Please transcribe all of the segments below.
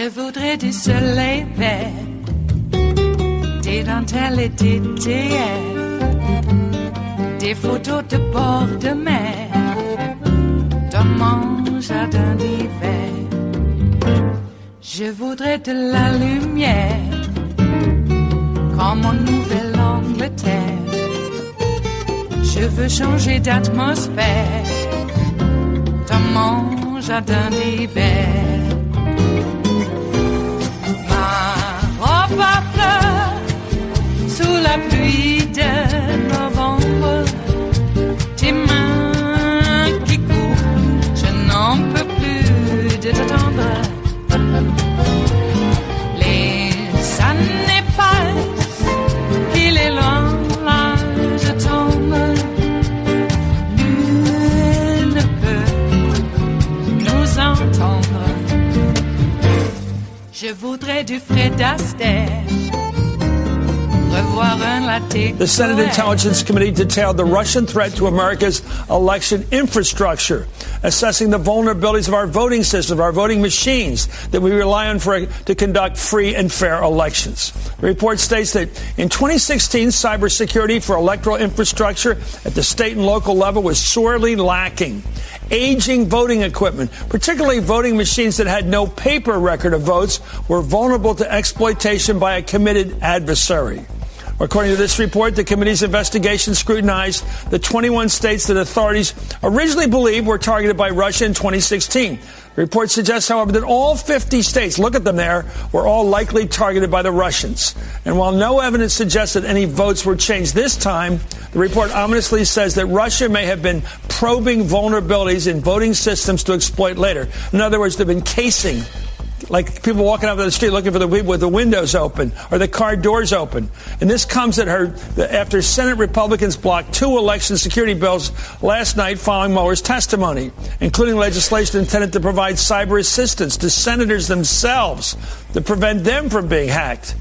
Je voudrais du soleil vert, des dentelles et des théières, des photos de bord de mer, dans mon jardin d'hiver. Je voudrais de la lumière, comme en Nouvelle-Angleterre. Je veux changer d'atmosphère, dans mon jardin d'hiver. Ma robe à fleurs, sous la pluie de novembre, tes mains qui courent, je n'en peux plus de t'attendre. Les années passent, qu'il est loin, là je tombe. Nul ne peut nous entendre. Je voudrais du Fred Astaire. The Senate Intelligence Committee detailed the Russian threat to America's election infrastructure, assessing the vulnerabilities of our voting system, our voting machines that we rely on to conduct free and fair elections. The report states that in 2016, cybersecurity for electoral infrastructure at the state and local level was sorely lacking. Aging voting equipment, particularly voting machines that had no paper record of votes, were vulnerable to exploitation by a committed adversary. According to this report, the committee's investigation scrutinized the 21 states that authorities originally believed were targeted by Russia in 2016. The report suggests, however, that all 50 states, look at them there, were all likely targeted by the Russians. And while no evidence suggests that any votes were changed this time, the report ominously says that Russia may have been probing vulnerabilities in voting systems to exploit later. In other words, they've been casing, like people walking out of the street looking for the people with the windows open or the car doors open. And this comes after Senate Republicans blocked 2 election security bills last night following Mueller's testimony, including legislation intended to provide cyber assistance to senators themselves to prevent them from being hacked.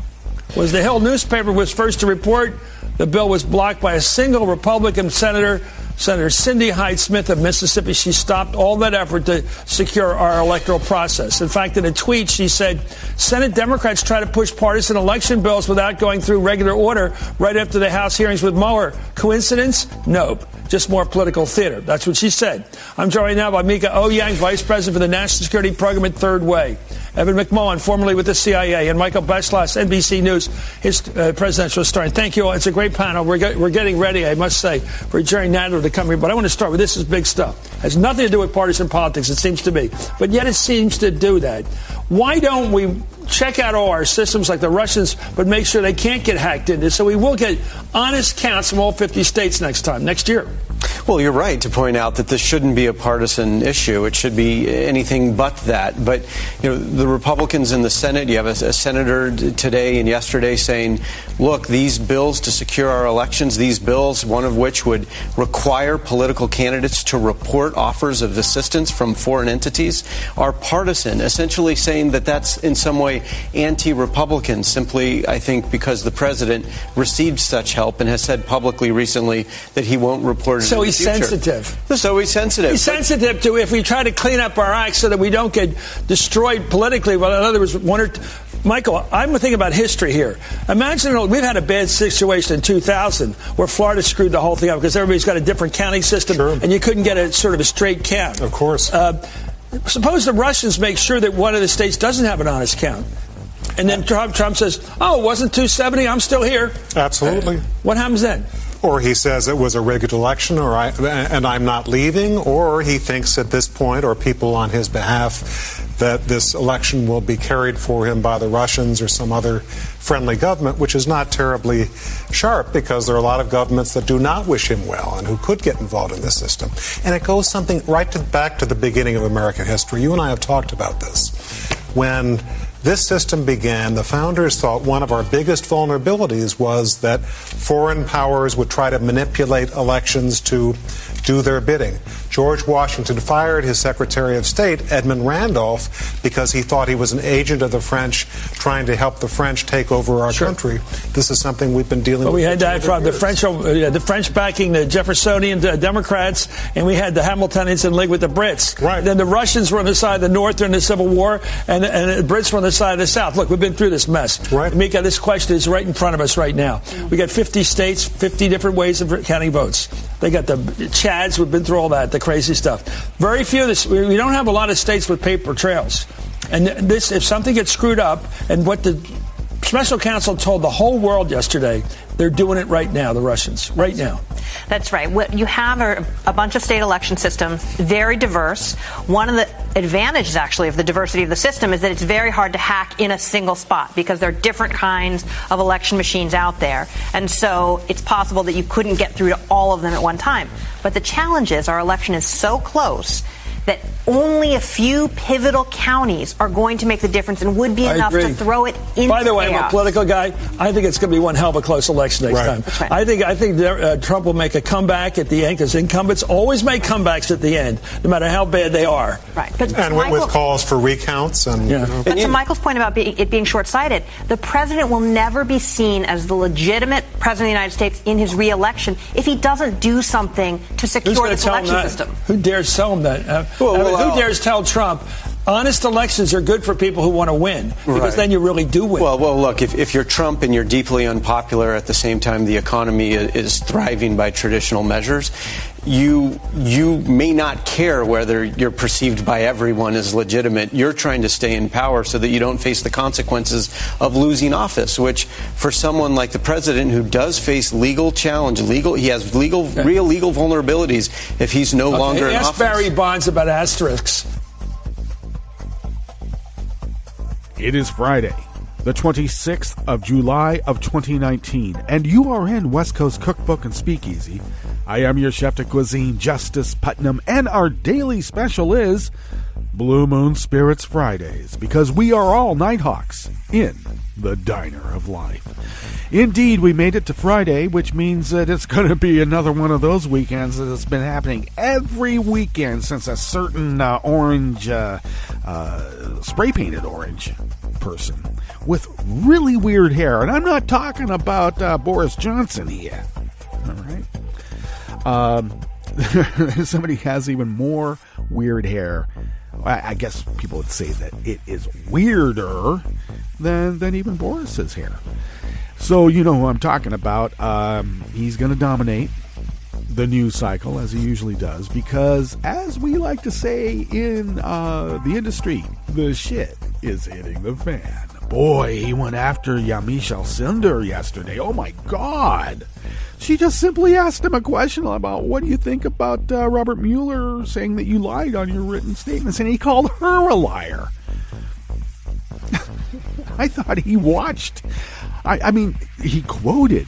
Was the Hill newspaper was first to report the bill was blocked by a single Republican senator, Senator Cindy Hyde-Smith of Mississippi. She stopped all that effort to secure our electoral process. In fact, in a tweet, she said, Senate Democrats try to push partisan election bills without going through regular order right after the House hearings with Mueller. Coincidence? Nope. Just more political theater. That's what she said. I'm joined now by Mika Ouyang, Vice President for the National Security Program at Third Way. Evan McMullen, formerly with the CIA, and Michael Beschloss, NBC News, his presidential historian. Thank you all. It's a great panel. We're getting ready, I must say, for Jerry Nadler to come here. But I want to start with this is big stuff. It has nothing to do with partisan politics, it seems to be. But yet it seems to do that. Why don't we check out all our systems like the Russians, but make sure they can't get hacked into, so we will get honest counts from all 50 states next year? Well, you're right to point out that this shouldn't be a partisan issue. It should be anything but that. But, you know, the Republicans in the Senate, you have a senator today and yesterday saying, look, these bills to secure our elections, these bills, one of which would require political candidates to report offers of assistance from foreign entities, are partisan, essentially saying that that's in some way anti-Republican, simply, I think, because the president received such help and has said publicly recently that he won't report it. So he's sensitive. So he's sensitive. He's sensitive to if we try to clean up our acts so that we don't get destroyed politically. Well, in other words, Michael, I'm thinking about history here. Imagine we've had a bad situation in 2000 where Florida screwed the whole thing up because everybody's got a different counting system, sure, and you couldn't get a sort of a straight count. Of course. Suppose the Russians make sure that one of the states doesn't have an honest count. And then Trump says, oh, it wasn't 270, I'm still here. Absolutely. What happens then? Or he says it was a rigged election, and I'm not leaving, or he thinks at this point, or people on his behalf, that this election will be carried for him by the Russians or some other friendly government, which is not terribly sharp because there are a lot of governments that do not wish him well and who could get involved in this system. And it goes something back to the beginning of American history. You and I have talked about this. When this system began, the founders thought one of our biggest vulnerabilities was that foreign powers would try to manipulate elections to do their bidding. George Washington fired his Secretary of State, Edmund Randolph, because he thought he was an agent of the French trying to help the French take over our country. This is something we've been dealing with. We had that from the French backing the Jeffersonian Democrats, and we had the Hamiltonians in league with the Brits. Right. Then the Russians were on the side of the North during the Civil War, and the Brits were on the side of the South. Look, we've been through this mess. Right. Mika, this question is right in front of us right now. We got 50 states, 50 different ways of counting votes. They got the Chads. We've been through all that, the crazy stuff. Very few of this. We don't have a lot of states with paper trails. And this, if something gets screwed up, and what the special counsel told the whole world yesterday, they're doing it right now, the Russians, right now. That's right. What you have are a bunch of state election systems, very diverse. One of the advantages, actually, of the diversity of the system is that it's very hard to hack in a single spot because there are different kinds of election machines out there. And so it's possible that you couldn't get through to all of them at one time. But the challenge is our election is so close that only a few pivotal counties are going to make the difference and would be enough to throw it into By the way, chaos. I'm a political guy. I think it's going to be one hell of a close election next time. That's right. I think Trump will make a comeback at the end because incumbents always make comebacks at the end, no matter how bad they are. Right. But and with calls for recounts. And, But to Michael's point about it being short-sighted, the president will never be seen as the legitimate president of the United States in his re-election if he doesn't do something to secure this election system. Who dares tell him that? Who dares tell Trump honest elections are good for people who want to win? Because then you really do win. Well, look, if you're Trump and you're deeply unpopular at the same time the economy is thriving by traditional measures, you may not care whether you're perceived by everyone as legitimate. You're trying to stay in power so that you don't face the consequences of losing office, which for someone like the president who does face legal challenge, he has real legal vulnerabilities if he's no longer in office. Ask Barry Bonds about asterisks. It is Friday, the 26th of July of 2019, and you are in West Coast Cookbook and Speakeasy. I am your chef de cuisine, Justice Putnam, and our daily special is Blue Moon Spirits Fridays, because we are all Nighthawks in the Diner of Life. Indeed, we made it to Friday, which means that it's going to be another one of those weekends that has been happening every weekend since a certain orange, spray-painted orange person with really weird hair. And I'm not talking about Boris Johnson here. All right? Somebody has even more weird hair. I guess people would say that it is weirder than even Boris's hair. So you know who I'm talking about. He's going to dominate the news cycle, as he usually does, because, as we like to say in the industry, the shit is hitting the fan. Boy, he went after Yamiche Alcindor yesterday. Oh, my God. She just simply asked him a question about what do you think about Robert Mueller saying that you lied on your written statements, and he called her a liar. I thought he watched. I mean, he quoted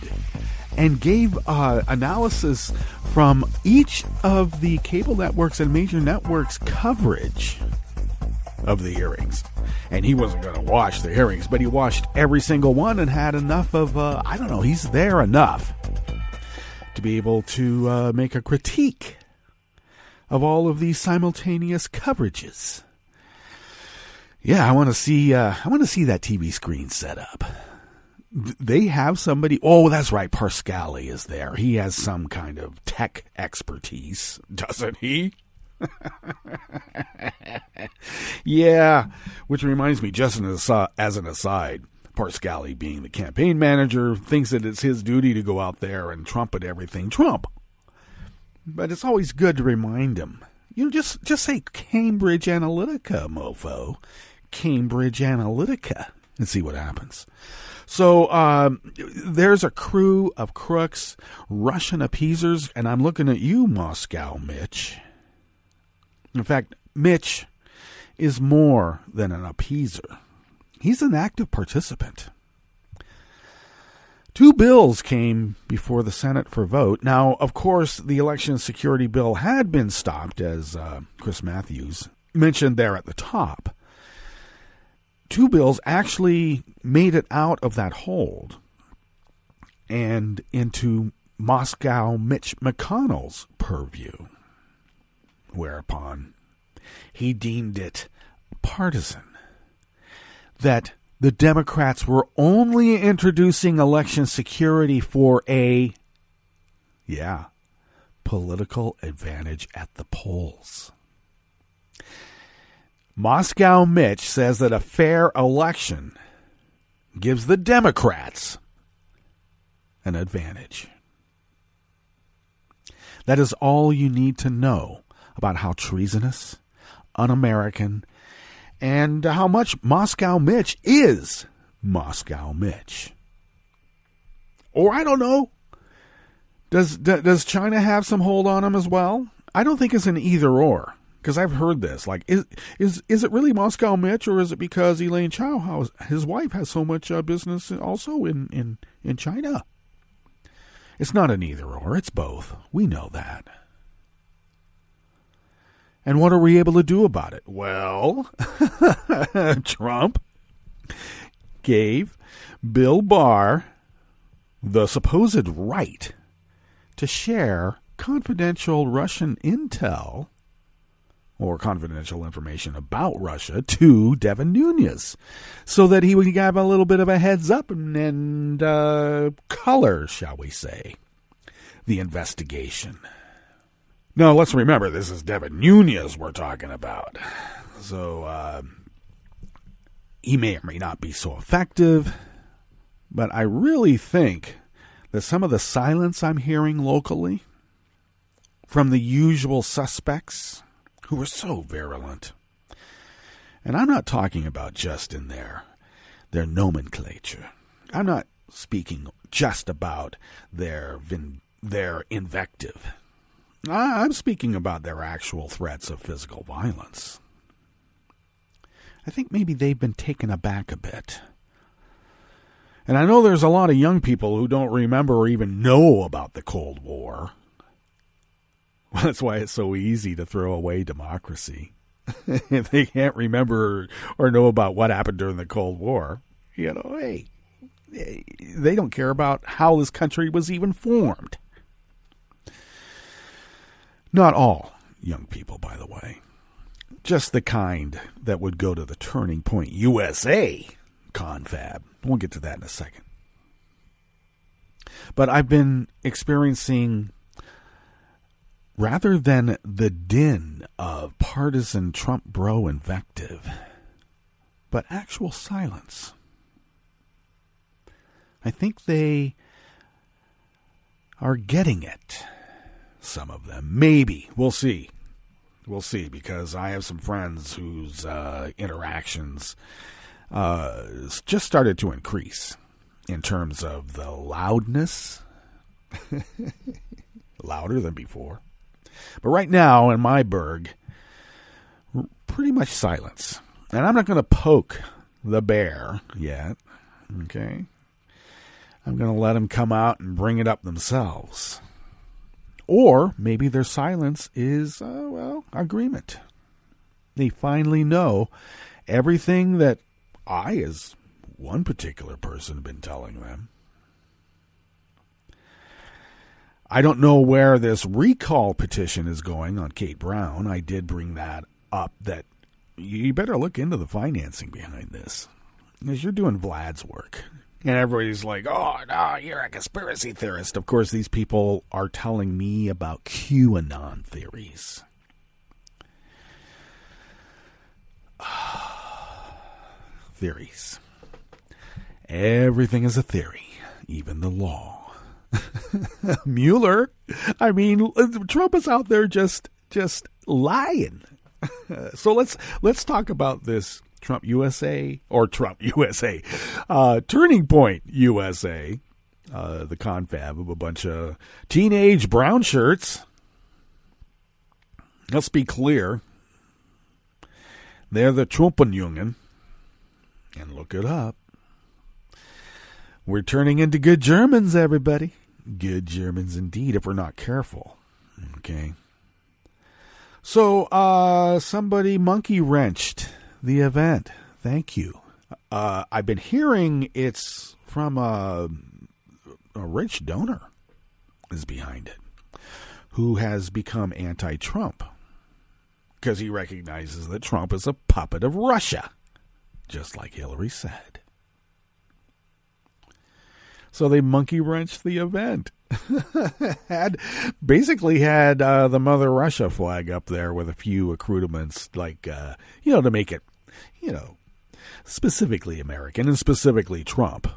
and gave analysis from each of the cable networks and major networks' coverage of the hearings. And he wasn't going to watch the hearings, but he watched every single one and had enough of, he's there enough to be able to make a critique of all of these simultaneous coverages. Yeah, I want to see that TV screen set up. They have somebody. Oh, that's right. Parscale is there. He has some kind of tech expertise, doesn't he? Yeah, which reminds me, just as an aside, Parscale, being the campaign manager, thinks that it's his duty to go out there and trumpet everything Trump. But it's always good to remind him. You know, just say Cambridge Analytica, mofo. Cambridge Analytica, and see what happens. So there's a crew of crooks, Russian appeasers, and I'm looking at you, Moscow Mitch. In fact, Mitch is more than an appeaser. He's an active participant. 2 bills came before the Senate for vote. Now, of course, the election security bill had been stopped, as Chris Matthews mentioned there at the top. two bills actually made it out of that hold and into Moscow Mitch McConnell's purview, whereupon he deemed it partisan, that the Democrats were only introducing election security for a, political advantage at the polls. Moscow Mitch says that a fair election gives the Democrats an advantage. That is all you need to know about how treasonous, un-American, and how much Moscow Mitch is Moscow Mitch. Or I don't know, does China have some hold on him as well? I don't think it's an either or, because I've heard this. Like, is it really Moscow Mitch, or is it because Elaine Chao, his wife, has so much business also in China? It's not an either or, it's both. We know that. And what are we able to do about it? Well, Trump gave Bill Barr the supposed right to share confidential Russian intel or confidential information about Russia to Devin Nunes so that he would have a little bit of a heads up and color, shall we say, the investigation. Now, let's remember, this is Devin Nunes we're talking about. So he may or may not be so effective, but I really think that some of the silence I'm hearing locally from the usual suspects who are so virulent, and I'm not talking about just in their nomenclature. I'm not speaking just about their invective. I'm speaking about their actual threats of physical violence. I think maybe they've been taken aback a bit. And I know there's a lot of young people who don't remember or even know about the Cold War. That's why it's so easy to throw away democracy. If they can't remember or know about what happened during the Cold War, hey, they don't care about how this country was even formed. Not all young people, by the way. Just the kind that would go to the Turning Point USA confab. We'll get to that in a second. But I've been experiencing, rather than the din of partisan Trump bro invective, but actual silence. I think they are getting it. Some of them. Maybe. We'll see. We'll see, because I have some friends whose interactions just started to increase in terms of the loudness. Louder than before. But right now, in my burg, pretty much silence. And I'm not going to poke the bear yet. Okay? I'm going to let them come out and bring it up themselves. Or maybe their silence is, agreement. They finally know everything that I, as one particular person, have been telling them. I don't know where this recall petition is going on Kate Brown. I did bring that up, that you better look into the financing behind this, because you're doing Vlad's work. And everybody's like, oh, no, you're a conspiracy theorist. Of course, these people are telling me about QAnon theories. Theories. Everything is a theory, even the law. Mueller, Trump is out there just lying. So let's talk about this Trump USA, Turning Point USA, the confab of a bunch of teenage brown shirts. Let's be clear. They're the Trumpenjungen. And look it up. We're turning into good Germans, everybody. Good Germans indeed, if we're not careful. Okay. So, somebody monkey wrenched the event. Thank you. I've been hearing it's from a rich donor is behind it, who has become anti-Trump because he recognizes that Trump is a puppet of Russia, just like Hillary said. So they monkey wrenched the event. had the Mother Russia flag up there with a few accoutrements, like, to make it, specifically American and specifically Trump.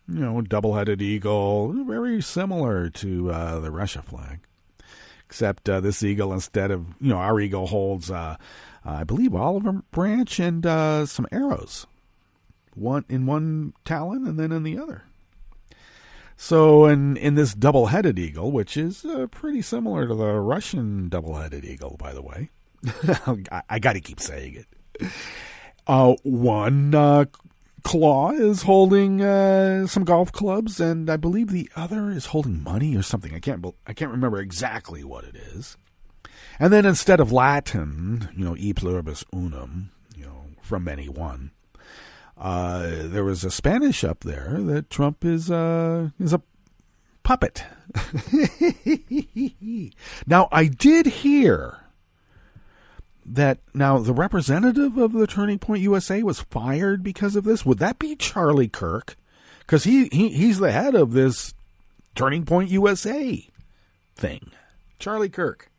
Double-headed eagle, very similar to the Russia flag. Except this eagle, instead of, our eagle holds, I believe, olive branch and some arrows. One in one talon and then in the other. So in this double-headed eagle, which is pretty similar to the Russian double-headed eagle, by the way. I got to keep saying it. One claw is holding some golf clubs, and I believe the other is holding money or something. I can't remember exactly what it is. And then instead of Latin, e pluribus unum, from many one, there was a Spanish up there that Trump is a puppet. Now, I did hear that the representative of the Turning Point USA was fired because of this. Would that be Charlie Kirk? Because he's the head of this Turning Point USA thing. Charlie Kirk.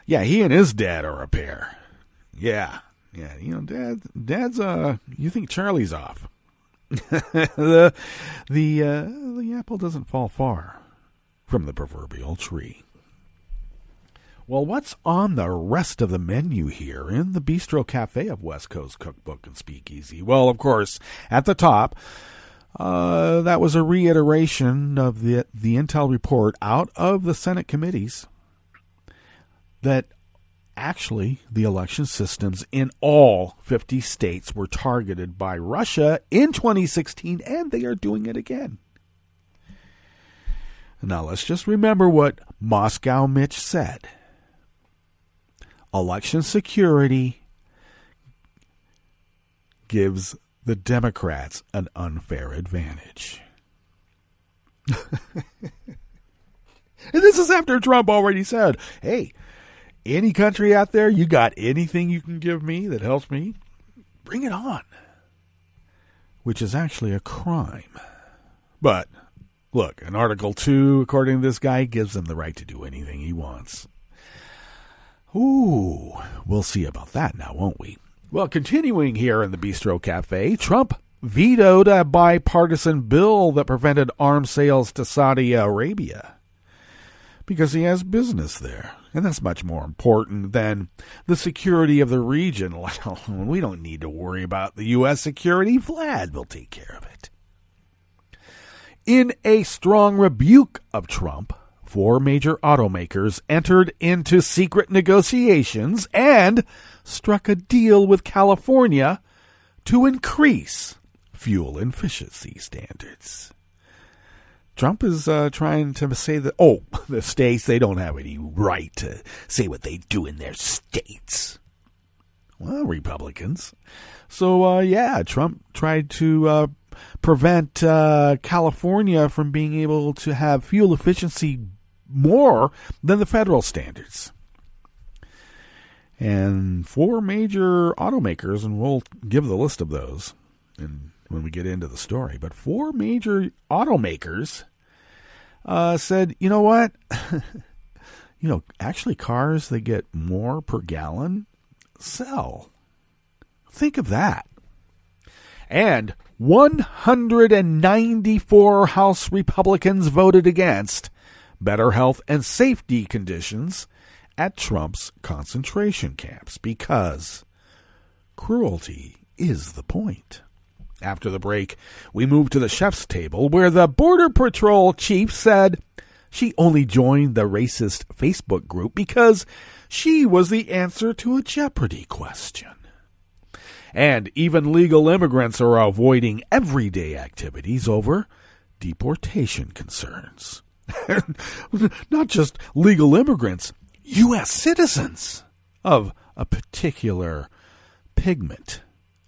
Yeah, he and his dad are a pair. Yeah, Dad's you think Charlie's off. The apple doesn't fall far from the proverbial tree. Well, what's on the rest of the menu here in the Bistro Cafe of West Coast Cookbook and Speakeasy? Well, of course, at the top, that was a reiteration of the intel report out of the Senate committees that actually the election systems in all 50 states were targeted by Russia in 2016, and they are doing it again. Now, let's just remember what Moscow Mitch said. Election security gives the Democrats an unfair advantage. And this is after Trump already said, hey, any country out there, you got anything you can give me that helps me? Bring it on. Which is actually a crime. But, look, in Article 2, according to this guy, gives him the right to do anything he wants. Ooh, we'll see about that now, won't we? Well, continuing here in the Bistro Cafe, Trump vetoed a bipartisan bill that prevented arms sales to Saudi Arabia because he has business there. And that's much more important than the security of the region. We don't need to worry about the U.S. security. Vlad will take care of it. In a strong rebuke of Trump, 4 major automakers entered into secret negotiations and struck a deal with California to increase fuel efficiency standards. Trump is trying to say that, the states, they don't have any right to say what they do in their states. Well, Republicans. So, Trump tried to prevent California from being able to have fuel efficiency more than the federal standards. And 4 major automakers, and we'll give the list of those when we get into the story, but 4 major automakers said, you know what? Actually cars that get more per gallon sell. Think of that. And 194 House Republicans voted against better health and safety conditions at Trump's concentration camps because cruelty is the point. After the break, we move to the chef's table where the Border Patrol chief said she only joined the racist Facebook group because she was the answer to a Jeopardy question. And even legal immigrants are avoiding everyday activities over deportation concerns. Not just legal immigrants, U.S. citizens of a particular pigment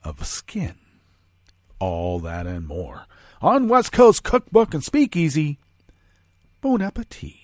of skin. all that and more on West Coast Cookbook and Speakeasy. Bon appetit.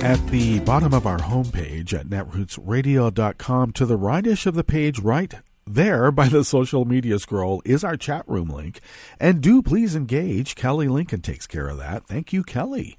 At the bottom of our homepage at netrootsradio.com, to the rightish of the page, right there by the social media scroll, is our chat room link. And do please engage. Kelly Lincoln takes care of that. Thank you, Kelly.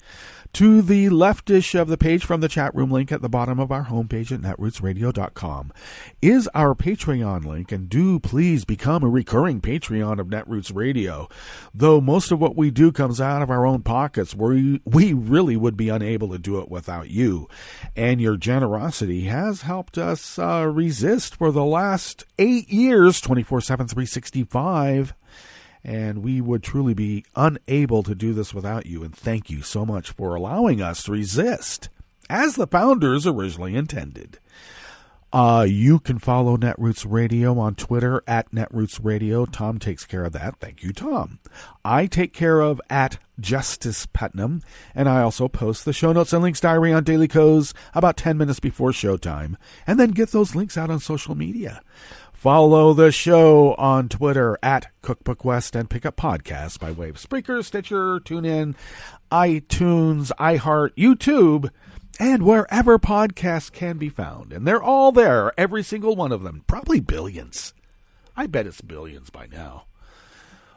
To the leftish of the page from the chat room link at the bottom of our homepage at netrootsradio.com is our Patreon link, and do please become a recurring Patreon of Netroots Radio. Though most of what we do comes out of our own pockets, we really would be unable to do it without you. And your generosity has helped us resist for the last 8 years, 24/7, 365. And we would truly be unable to do this without you. And thank you so much for allowing us to resist, as the founders originally intended. You can follow Netroots Radio on Twitter at Netroots Radio. Tom takes care of that. Thank you, Tom. I take care of at Justice Putnam, and I also post the show notes and links diary on Daily Co's about 10 minutes before showtime, and then get those links out on social media. Follow the show on Twitter at Cookbook West and pick up podcasts by way of Spreaker, Stitcher, TuneIn, iTunes, iHeart, YouTube, and wherever podcasts can be found. And they're all there, every single one of them. Probably billions. I bet it's billions by now.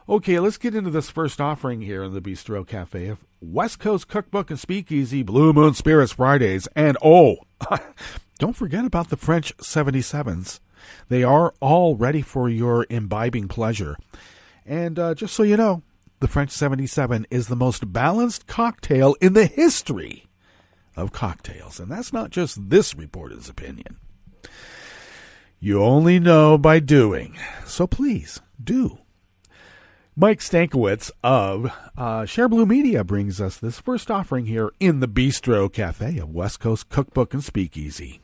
Okay, let's get into this first offering here in the Bistro Cafe of West Coast Cookbook and Speakeasy Blue Moon Spirits Fridays. And don't forget about the French 77s. They are all ready for your imbibing pleasure. And just so you know, the French 77 is the most balanced cocktail in the history of cocktails. And that's not just this reporter's opinion. You only know by doing. So please, do. Mike Stankiewicz of Share Blue Media brings us this first offering here in the Bistro Cafe of West Coast Cookbook and Speakeasy.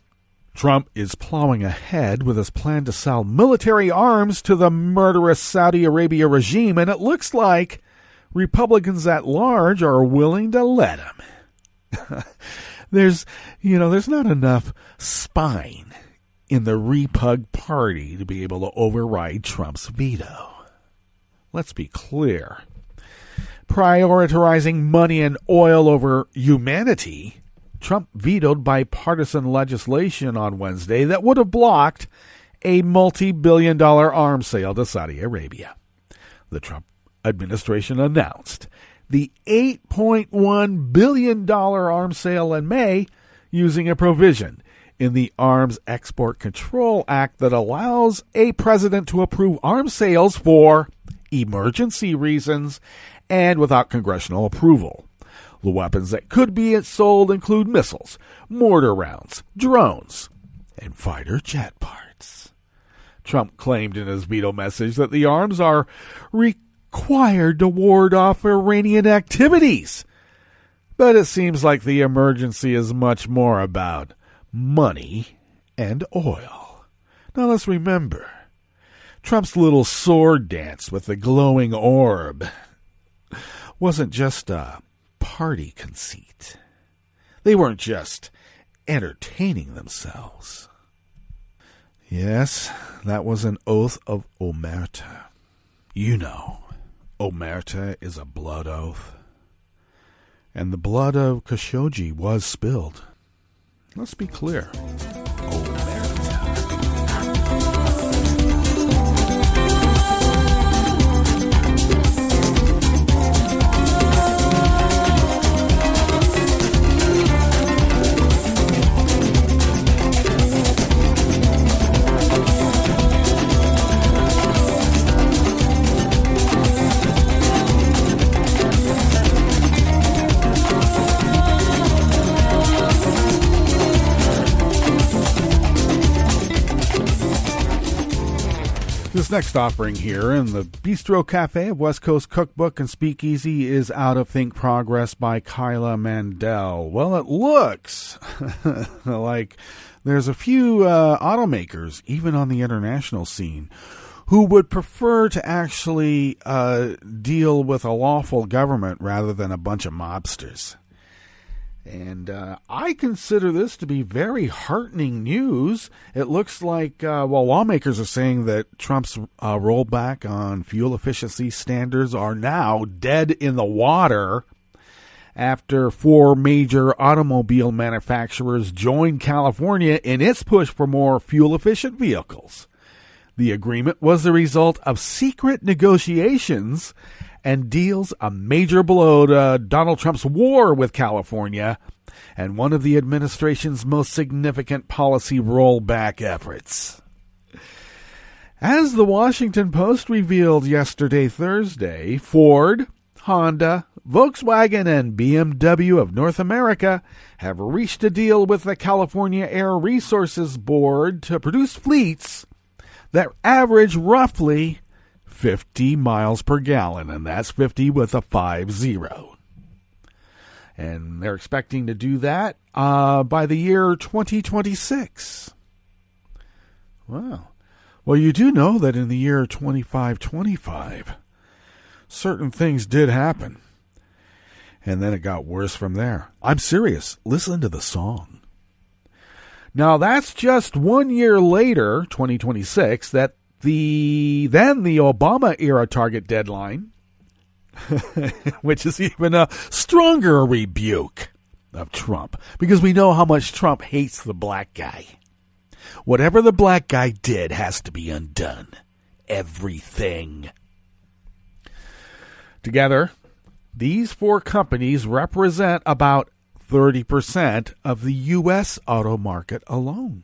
Trump is plowing ahead with his plan to sell military arms to the murderous Saudi Arabia regime, and it looks like Republicans at large are willing to let him. There's not enough spine in the Repug party to be able to override Trump's veto. Let's be clear. Prioritizing money and oil over humanity, Trump vetoed bipartisan legislation on Wednesday that would have blocked a multi-billion-dollar arms sale to Saudi Arabia. The Trump administration announced the $8.1 billion arms sale in May using a provision in the Arms Export Control Act that allows a president to approve arms sales for emergency reasons and without congressional approval. The weapons that could be sold include missiles, mortar rounds, drones, and fighter jet parts. Trump claimed in his veto message that the arms are required to ward off Iranian activities. But it seems like the emergency is much more about money and oil. Now let's remember, Trump's little sword dance with the glowing orb wasn't just a party conceit. They weren't just entertaining themselves. Yes, that was an oath of omerta. You know, omerta is a blood oath. And the blood of Khashoggi was spilled. Let's be clear. This next offering here in the Bistro Cafe of West Coast Cookbook and Speakeasy is Out of Think Progress by Kyla Mandel. Well, it looks like there's a few automakers, even on the international scene, who would prefer to actually deal with a lawful government rather than a bunch of mobsters. And I consider this to be very heartening news. It looks like, lawmakers are saying that Trump's rollback on fuel efficiency standards are now dead in the water after 4 major automobile manufacturers joined California in its push for more fuel-efficient vehicles. The agreement was the result of secret negotiations and deals a major blow to Donald Trump's war with California and one of the administration's most significant policy rollback efforts. As the Washington Post revealed yesterday, Thursday, Ford, Honda, Volkswagen, and BMW of North America have reached a deal with the California Air Resources Board to produce fleets that average roughly 50 miles per gallon, and that's 50 with a 50. And they're expecting to do that by the year 2026. Wow. Well, you do know that in the year 2525, certain things did happen. And then it got worse from there. I'm serious. Listen to the song. Now, that's just 1 year later, 2026, that the Obama-era target deadline, which is even a stronger rebuke of Trump, because we know how much Trump hates the black guy. Whatever the black guy did has to be undone. Everything. Together, these 4 companies represent about 30% of the U.S. auto market alone.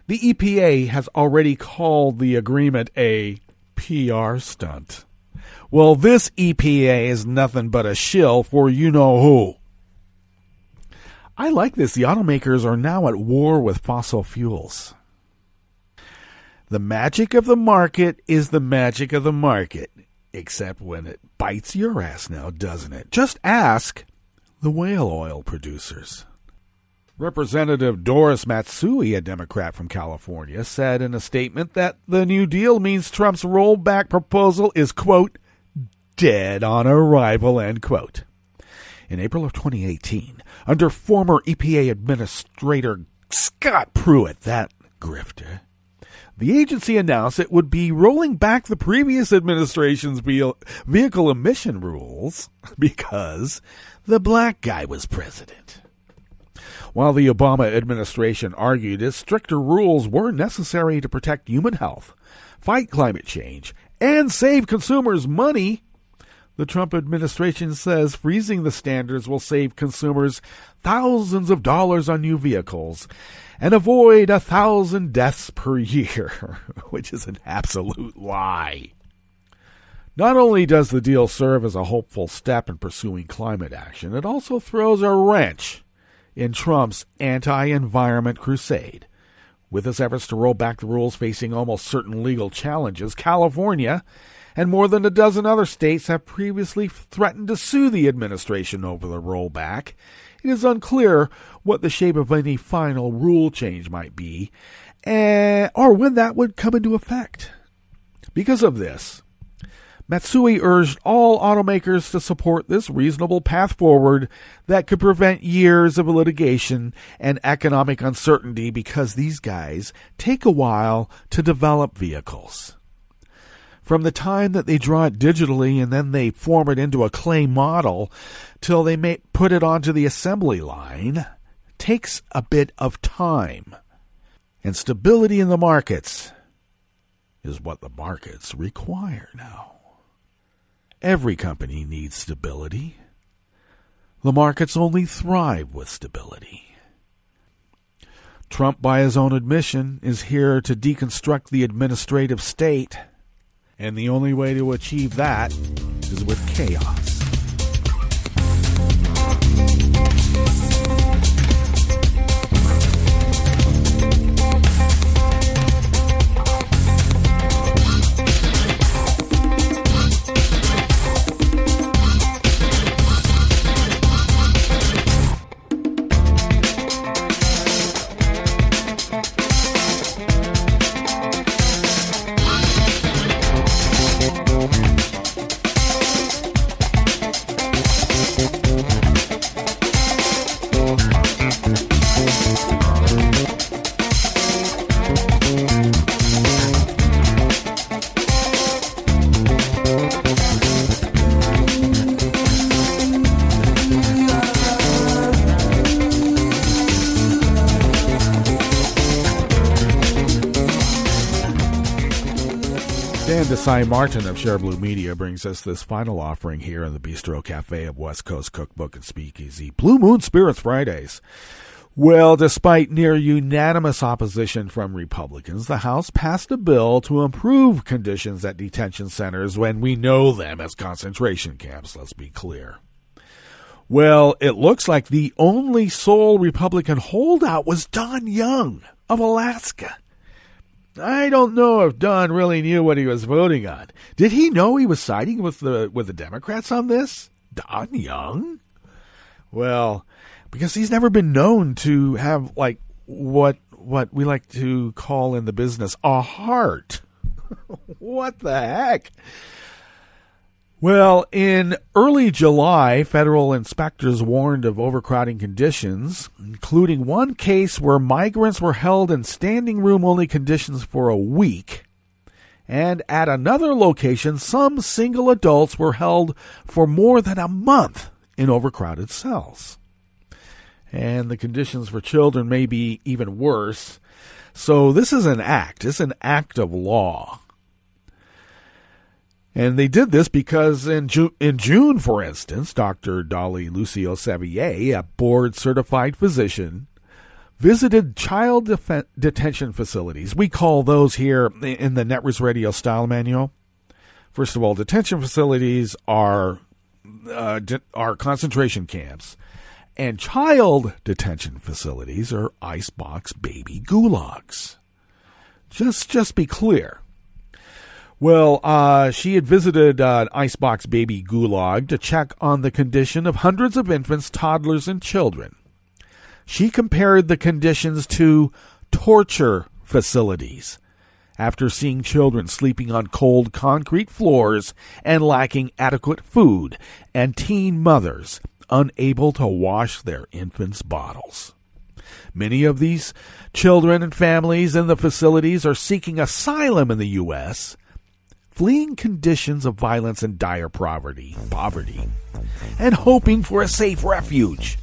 The EPA has already called the agreement a PR stunt. Well, this EPA is nothing but a shill for you-know-who. I like this. The automakers are now at war with fossil fuels. The magic of the market is the magic of the market, except when it bites your ass now, doesn't it? Just ask the whale oil producers. Representative Doris Matsui, a Democrat from California, said in a statement that the New Deal means Trump's rollback proposal is, quote, dead on arrival, end quote. In April of 2018, under former EPA Administrator Scott Pruitt, that grifter, the agency announced it would be rolling back the previous administration's vehicle emission rules because the black guy was president. While the Obama administration argued its stricter rules were necessary to protect human health, fight climate change, and save consumers money, the Trump administration says freezing the standards will save consumers thousands of dollars on new vehicles and avoid 1,000 deaths per year, which is an absolute lie. Not only does the deal serve as a hopeful step in pursuing climate action, it also throws a wrench in Trump's anti-environment crusade. With his efforts to roll back the rules facing almost certain legal challenges, California and more than a dozen other states have previously threatened to sue the administration over the rollback. It is unclear what the shape of any final rule change might be, or when that would come into effect. Because of this, Matsui urged all automakers to support this reasonable path forward that could prevent years of litigation and economic uncertainty because these guys take a while to develop vehicles. From the time that they draw it digitally and then they form it into a clay model till they may put it onto the assembly line takes a bit of time. And stability in the markets is what the markets require now. Every company needs stability. The markets only thrive with stability. Trump, by his own admission, is here to deconstruct the administrative state, and the only way to achieve that is with chaos. Dan Desai Martin of Share Blue Media brings us this final offering here in the Bistro Cafe of West Coast Cookbook and Speakeasy, Blue Moon Spirits Fridays. Well, despite near unanimous opposition from Republicans, the House passed a bill to improve conditions at detention centers when we know them as concentration camps, let's be clear. Well, it looks like the only sole Republican holdout was Don Young of Alaska. I don't know if Don really knew what he was voting on. Did he know he was siding with the Democrats on this? Don Young? Well, because he's never been known to have, like, what we like to call in the business a heart. What the heck? Well, in early July, federal inspectors warned of overcrowding conditions, including one case where migrants were held in standing room-only conditions for a week. And at another location, some single adults were held for more than a month in overcrowded cells. And the conditions for children may be even worse. So this is an act. It's an act of law. And they did this because in June, for instance, Dr. Dolly Lucio Sevier, a board-certified physician, visited child detention facilities. We call those here in the Netroots Radio Style Manual. First of all, detention facilities are concentration camps, and child detention facilities are icebox baby gulags. Just be clear. Well, she had visited an icebox baby gulag to check on the condition of hundreds of infants, toddlers, and children. She compared the conditions to torture facilities after seeing children sleeping on cold concrete floors and lacking adequate food, and teen mothers unable to wash their infants' bottles. Many of these children and families in the facilities are seeking asylum in the U.S., fleeing conditions of violence and dire poverty, and hoping for a safe refuge.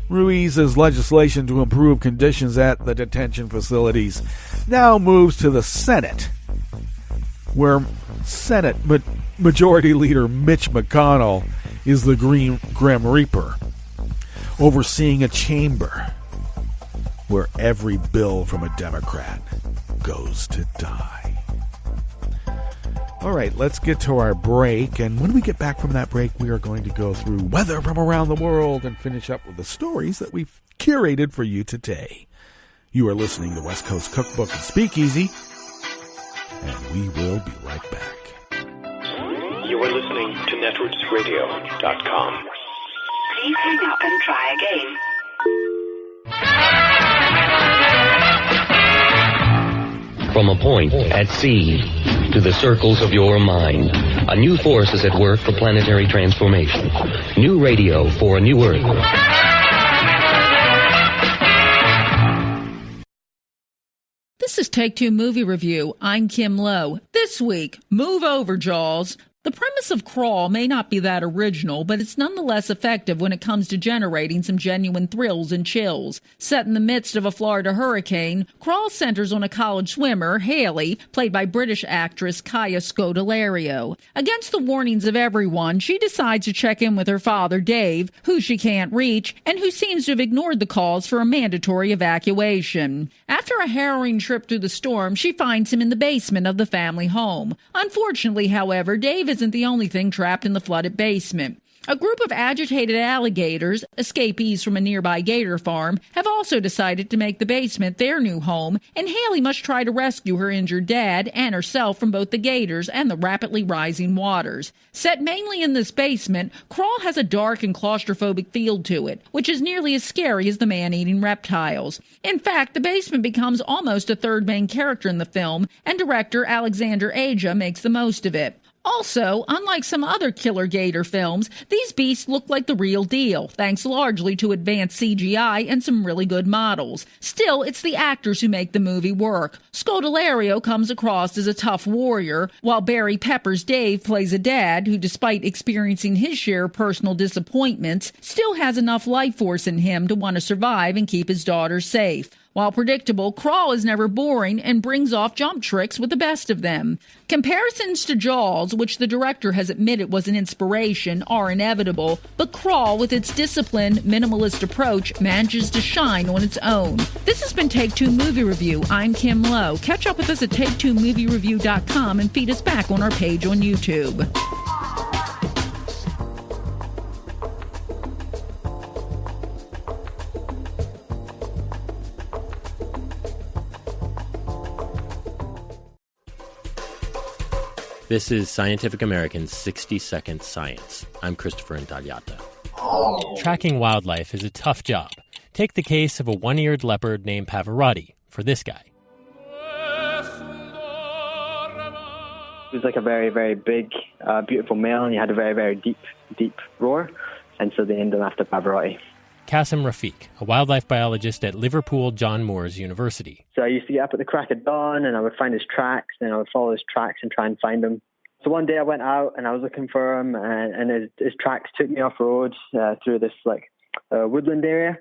Ruiz's legislation to improve conditions at the detention facilities now moves to the Senate, where Senate Majority Leader Mitch McConnell is the Grim Reaper, overseeing a chamber where every bill from a Democrat goes to die. All right, let's get to our break, and when we get back from that break, we are going to go through weather from around the world and finish up with the stories that we've curated for you today. You are listening to West Coast Cookbook and Speakeasy, and we will be right back. You are listening to netrootsradio.com. Please hang up and try again. From a point at sea to the circles of your mind, a new force is at work for planetary transformation. New radio for a new Earth. This is Take Two Movie Review. I'm Kim Lowe. This week, move over, Jaws. The premise of Crawl may not be that original, but it's nonetheless effective when it comes to generating some genuine thrills and chills. Set in the midst of a Florida hurricane, Crawl centers on a college swimmer, Haley, played by British actress Kaya Scodelario. Against the warnings of everyone, she decides to check in with her father, Dave, who she can't reach, and who seems to have ignored the calls for a mandatory evacuation. After a harrowing trip through the storm, she finds him in the basement of the family home. Unfortunately, however, Dave isn't the only thing trapped in the flooded basement. A group of agitated alligators, escapees from a nearby gator farm, have also decided to make the basement their new home, and Haley must try to rescue her injured dad and herself from both the gators and the rapidly rising waters. Set mainly in this basement, Crawl has a dark and claustrophobic feel to it, which is nearly as scary as the man-eating reptiles. In fact, the basement becomes almost a third main character in the film, and director Alexander Aja makes the most of it. Also, unlike some other killer gator films, these beasts look like the real deal, thanks largely to advanced CGI and some really good models. Still, it's the actors who make the movie work. Scodelario comes across as a tough warrior, while Barry Pepper's Dave plays a dad who, despite experiencing his share of personal disappointments, still has enough life force in him to want to survive and keep his daughter safe. While predictable, crawl is never boring and brings off jump tricks with the best of them. Comparisons to Jaws, which the director has admitted was an inspiration, are inevitable, but Crawl, with its disciplined, minimalist approach, manages to shine on its own. This has been Take Two Movie Review. I'm Kim Lowe. Catch up with us at Take2MovieReview.com and feed us back on our page on YouTube. This is Scientific American's 60-Second Science. I'm Christopher Intagliata. Tracking wildlife is a tough job. Take the case of a one-eared leopard named Pavarotti for this guy. He was like a very, very big, beautiful male, and he had a very, very deep roar, and so they named him after Pavarotti. Qasim Rafiq, a wildlife biologist at Liverpool John Moores University. So I used to get up at the crack of dawn and I would find his tracks and I would follow his tracks and try and find him. So one day I went out and I was looking for him and his tracks took me off road through this woodland area.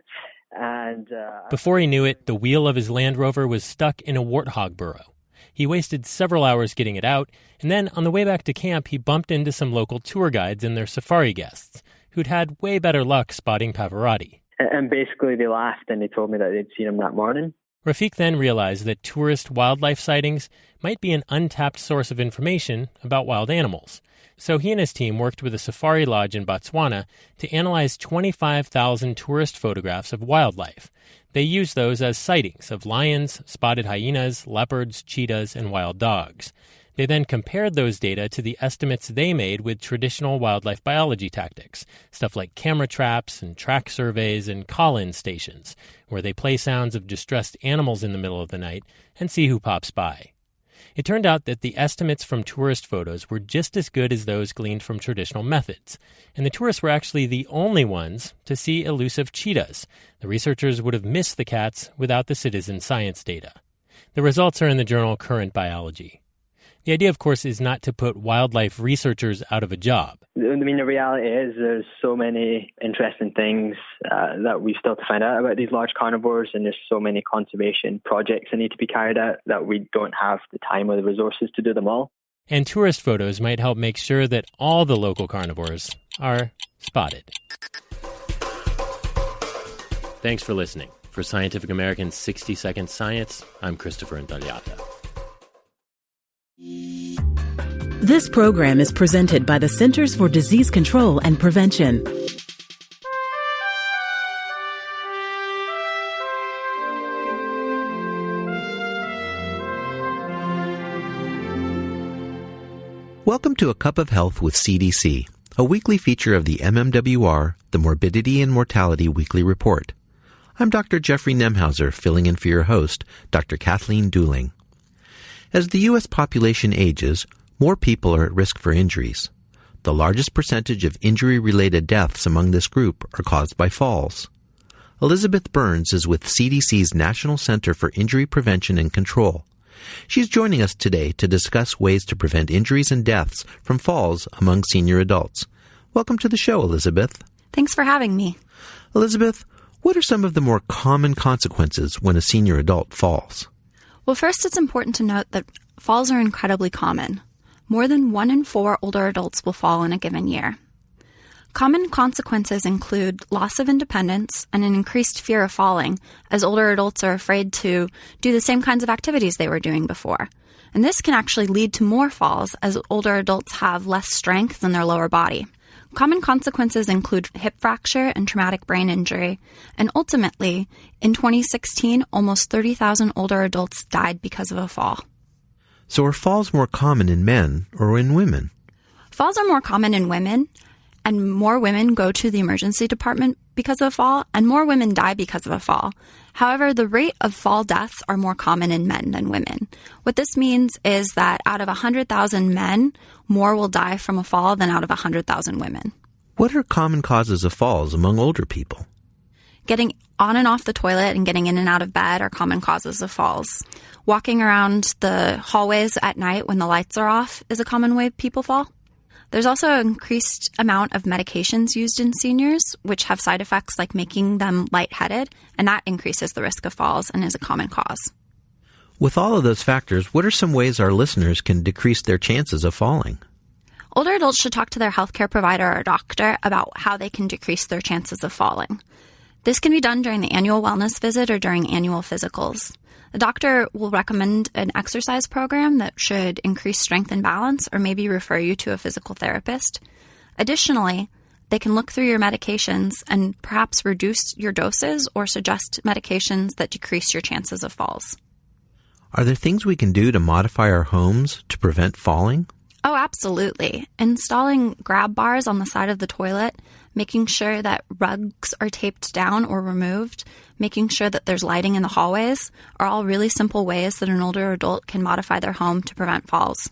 And before he knew it, the wheel of his Land Rover was stuck in a warthog burrow. He wasted several hours getting it out, and then on the way back to camp, he bumped into some local tour guides and their safari guests, who'd had way better luck spotting Pavarotti. And basically they laughed and they told me that they'd seen him that morning. Rafiq then realized that tourist wildlife sightings might be an untapped source of information about wild animals. So he and his team worked with a safari lodge in Botswana to analyze 25,000 tourist photographs of wildlife. They used those as sightings of lions, spotted hyenas, leopards, cheetahs, and wild dogs. They then compared those data to the estimates they made with traditional wildlife biology tactics, stuff like camera traps and track surveys and call-in stations, where they play sounds of distressed animals in the middle of the night and see who pops by. It turned out that the estimates from tourist photos were just as good as those gleaned from traditional methods, and the tourists were actually the only ones to see elusive cheetahs. The researchers would have missed the cats without the citizen science data. The results are in the journal Current Biology. The idea, of course, is not to put wildlife researchers out of a job. I mean, the reality is there's so many interesting things that we still have to find out about these large carnivores, and there's so many conservation projects that need to be carried out that we don't have the time or the resources to do them all. And tourist photos might help make sure that all the local carnivores are spotted. Thanks for listening. For Scientific American's 60-Second Science, I'm Christopher Intagliata. This program is presented by the Centers for Disease Control and Prevention. Welcome to A Cup of Health with CDC, a weekly feature of the MMWR, the Morbidity and Mortality Weekly Report. I'm Dr. Jeffrey Nemhauser, filling in for your host, Dr. Kathleen Dooling. As the U.S. population ages, more people are at risk for injuries. The largest percentage of injury-related deaths among this group are caused by falls. Elizabeth Burns is with CDC's National Center for Injury Prevention and Control. She's joining us today to discuss ways to prevent injuries and deaths from falls among senior adults. Welcome to the show, Elizabeth. Thanks for having me. Elizabeth, what are some of the more common consequences when a senior adult falls? Well, first, it's important to note that falls are incredibly common. More than 1 in 4 older adults will fall in a given year. Common consequences include loss of independence and an increased fear of falling, as older adults are afraid to do the same kinds of activities they were doing before. And this can actually lead to more falls, as older adults have less strength in their lower body. Common consequences include hip fracture and traumatic brain injury, and ultimately, in 2016, almost 30,000 older adults died because of a fall. So are falls more common in men or in women? Falls are more common in women, and more women go to the emergency department because of a fall, and more women die because of a fall. However, the rate of fall deaths are more common in men than women. What this means is that out of 100,000 men, more will die from a fall than out of 100,000 women. What are common causes of falls among older people? Getting on and off the toilet and getting in and out of bed are common causes of falls. Walking around the hallways at night when the lights are off is a common way people fall. There's also an increased amount of medications used in seniors, which have side effects like making them lightheaded, and that increases the risk of falls and is a common cause. With all of those factors, what are some ways our listeners can decrease their chances of falling? Older adults should talk to their healthcare provider or doctor about how they can decrease their chances of falling. This can be done during the annual wellness visit or during annual physicals. The doctor will recommend an exercise program that should increase strength and balance or maybe refer you to a physical therapist. Additionally, they can look through your medications and perhaps reduce your doses or suggest medications that decrease your chances of falls. Are there things we can do to modify our homes to prevent falling? Oh, absolutely. Installing grab bars on the side of the toilet, making sure that rugs are taped down or removed, making sure that there's lighting in the hallways are all really simple ways that an older adult can modify their home to prevent falls.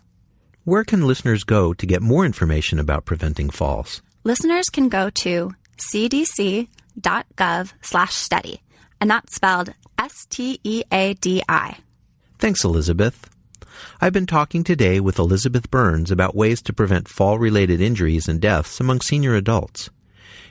Where can listeners go to get more information about preventing falls? Listeners can go to cdc.gov/study, and that's spelled STEADI. Thanks, Elizabeth. I've been talking today with Elizabeth Burns about ways to prevent fall-related injuries and deaths among senior adults.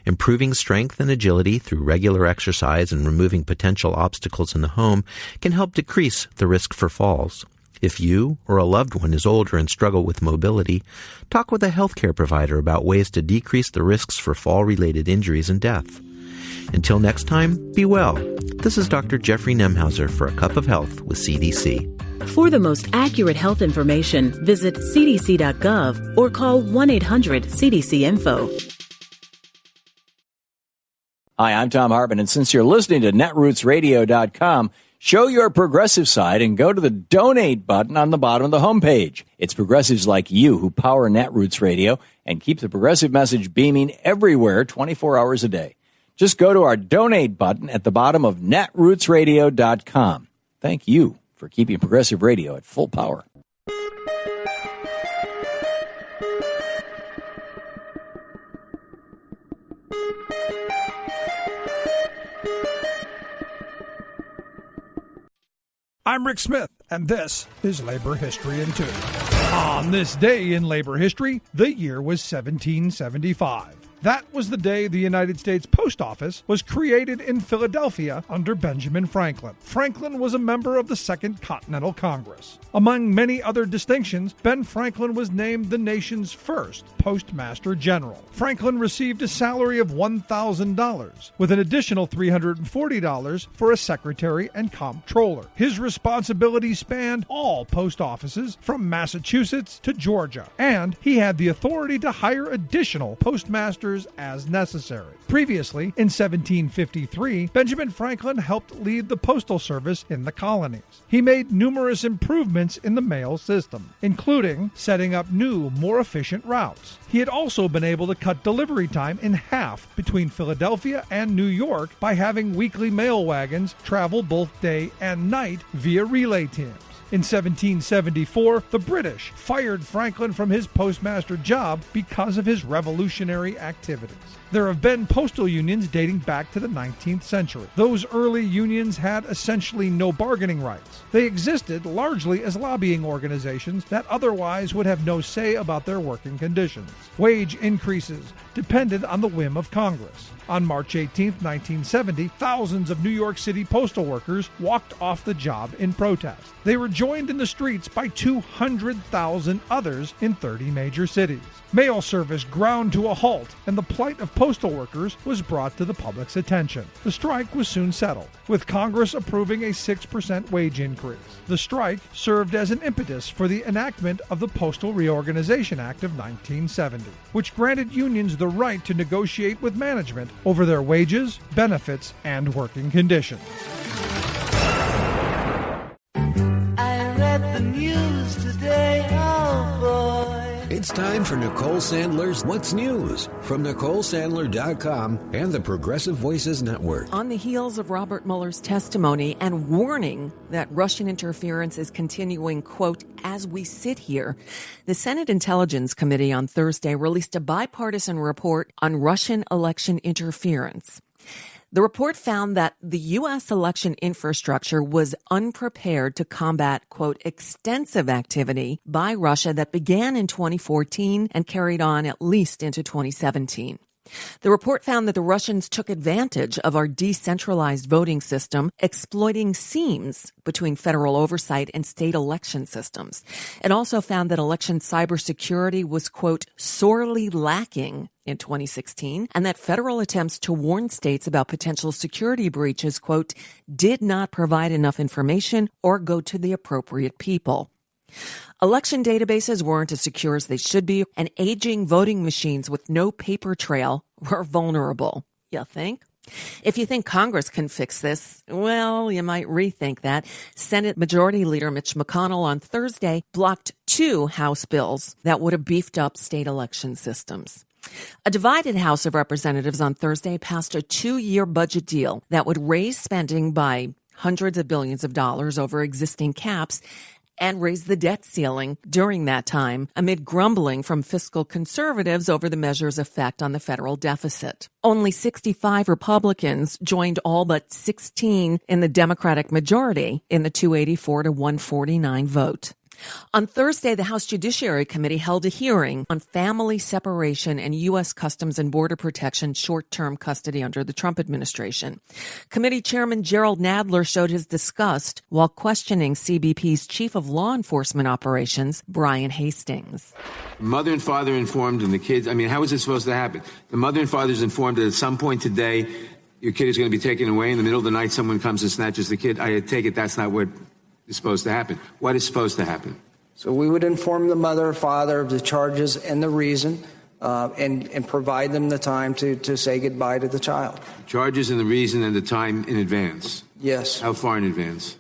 Improving strength and agility through regular exercise and removing potential obstacles in the home can help decrease the risk for falls. If you or a loved one is older and struggle with mobility, talk with a healthcare provider about ways to decrease the risks for fall-related injuries and death. Until next time, be well. This is Dr. Jeffrey Nemhauser for A Cup of Health with CDC. For the most accurate health information, visit cdc.gov or call 1-800-CDC-INFO. Hi, I'm Tom Hartman, and since you're listening to netrootsradio.com, show your progressive side and go to the donate button on the bottom of the homepage. It's progressives like you who power Netroots Radio and keep the progressive message beaming everywhere 24 hours a day. Just go to our donate button at the bottom of netrootsradio.com. Thank you for keeping progressive radio at full power. I'm Rick Smith, and this is Labor History in 2. On this day in labor history, the year was 1775. That was the day the United States Post Office was created in Philadelphia under Benjamin Franklin. Franklin was a member of the Second Continental Congress. Among many other distinctions, Ben Franklin was named the nation's first Postmaster General. Franklin received a salary of $1,000, with an additional $340 for a secretary and comptroller. His responsibilities spanned all post offices from Massachusetts to Georgia, and he had the authority to hire additional postmasters as necessary. Previously, in 1753, Benjamin Franklin helped lead the postal service in the colonies. He made numerous improvements in the mail system, including setting up new, more efficient routes. He had also been able to cut delivery time in half between Philadelphia and New York by having weekly mail wagons travel both day and night via relay teams. In 1774, the British fired Franklin from his postmaster job because of his revolutionary activities. There have been postal unions dating back to the 19th century. Those early unions had essentially no bargaining rights. They existed largely as lobbying organizations that otherwise would have no say about their working conditions. Wage increases depended on the whim of Congress. On March 18, 1970, thousands of New York City postal workers walked off the job in protest. They were joined in the streets by 200,000 others in 30 major cities. Mail service ground to a halt, and the plight of postal workers was brought to the public's attention. The strike was soon settled, with Congress approving a 6% wage increase. The strike served as an impetus for the enactment of the Postal Reorganization Act of 1970, which granted unions the right to negotiate with management over their wages, benefits, and working conditions. I read the news today, oh boy. It's time for Nicole Sandler's What's News from NicoleSandler.com and the Progressive Voices Network. On the heels of Robert Mueller's testimony and warning that Russian interference is continuing, quote, as we sit here, the Senate Intelligence Committee on Thursday released a bipartisan report on Russian election interference. The report found that the U.S. election infrastructure was unprepared to combat, quote, extensive activity by Russia that began in 2014 and carried on at least into 2017. The report found that the Russians took advantage of our decentralized voting system, exploiting seams between federal oversight and state election systems. It also found that election cybersecurity was, quote, sorely lacking in 2016, and that federal attempts to warn states about potential security breaches, quote, did not provide enough information or go to the appropriate people. Election databases weren't as secure as they should be, and aging voting machines with no paper trail were vulnerable. You think? If you think Congress can fix this, well, you might rethink that. Senate Majority Leader Mitch McConnell on Thursday blocked 2 House bills that would have beefed up state election systems. A divided House of Representatives on Thursday passed a 2-year budget deal that would raise spending by hundreds of billions of dollars over existing caps and raise the debt ceiling during that time amid grumbling from fiscal conservatives over the measure's effect on the federal deficit. Only 65 Republicans joined all but 16 in the Democratic majority in the 284 to 149 vote. On Thursday, the House Judiciary Committee held a hearing on family separation and U.S. Customs and Border Protection short-term custody under the Trump administration. Committee Chairman Gerald Nadler showed his disgust while questioning CBP's Chief of Law Enforcement Operations, Brian Hastings. Mother and father informed, and the kids, how is it supposed to happen? The mother and father is informed that at some point today, your kid is going to be taken away. In the middle of the night, someone comes and snatches the kid. I take it that's not what is supposed to happen. What is supposed to happen? So we would inform the mother or father of the charges and the reason, and provide them the time to say goodbye to the child. Charges and the reason and the time in advance? Yes. How far in advance?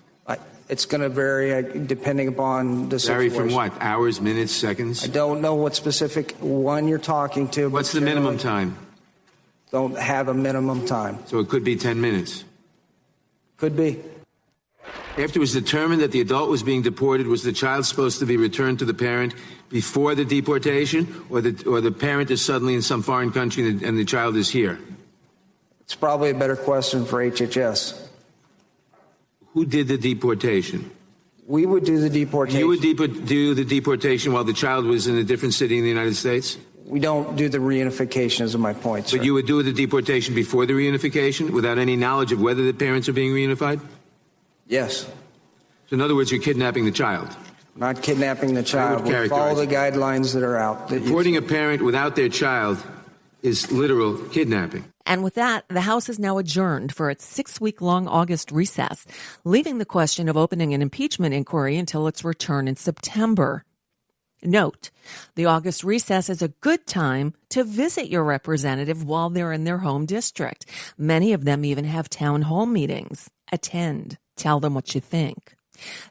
It's going to vary depending upon the situation. Vary from what? Hours, minutes, seconds? I don't know what specific one you're talking to. What's the minimum time? Don't have a minimum time. So it could be 10 minutes? Could be. After it was determined that the adult was being deported, was the child supposed to be returned to the parent before the deportation, or the parent is suddenly in some foreign country and the child is here? It's probably a better question for HHS. Who did the deportation? We would do the deportation. You would do the deportation while the child was in a different city in the United States? We don't do the reunification, is my point, sir. But you would do the deportation before the reunification without any knowledge of whether the parents are being reunified? Yes. So in other words, you're kidnapping the child? Not kidnapping the child. We follow the guidelines that are out. Deporting a parent without their child is literal kidnapping. And with that, the House is now adjourned for its 6-week-long August recess, leaving the question of opening an impeachment inquiry until its return in September. Note, the August recess is a good time to visit your representative while they're in their home district. Many of them even have town hall meetings. Attend. Tell them what you think.